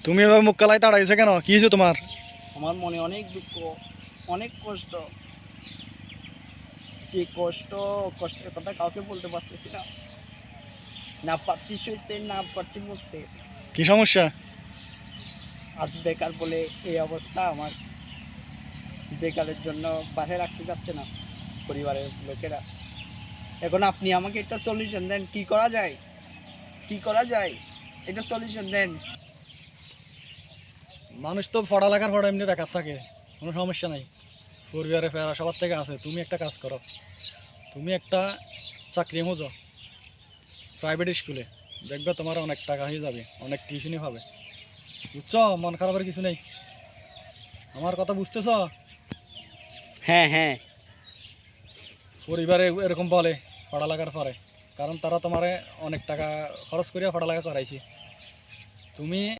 তুমি এবার মুখ কালাই তাড়াইছে কেন? কি হয়েছে তোমার? আমার মনে অনেক দুঃখ, অনেক কষ্ট। যে কষ্টের কথা কাউকে বলতে পারতেছি না। না পারছি সইতে, না পারছি বলতে। কি সমস্যা? আজ বেকার বলে এই অবস্থা আমার। বেকারের জন্য বাসায় রাখতে যাচ্ছে না পরিবারের লোকেরা। এখন আপনি আমাকে একটা সলিউশন দেন, কি করা যায়? কি করা যায়? এটা সলিউশন দেন। মানুষ তো পড়ালেখার পড়া এমনি বেকার থাকে, কোনো সমস্যা নাই। পরিবারে ফেরা সবার থেকে আছে। তুমি একটা কাজ করো, তুমি একটা চাকরি খোঁজো প্রাইভেট স্কুলে, দেখবে তোমার অনেক টাকা হয়ে যাবে, অনেক টিউশনই পাবে। বুঝছো? মন খারাপের কিছু নেই। আমার কথা বুঝতেছ? হ্যাঁ, হ্যাঁ। পরিবারে এরকম বলে পড়ালেখার পরে, কারণ তারা তোমারে অনেক টাকা খরচ করিয়া পড়ালেখা করাইছে। তুমি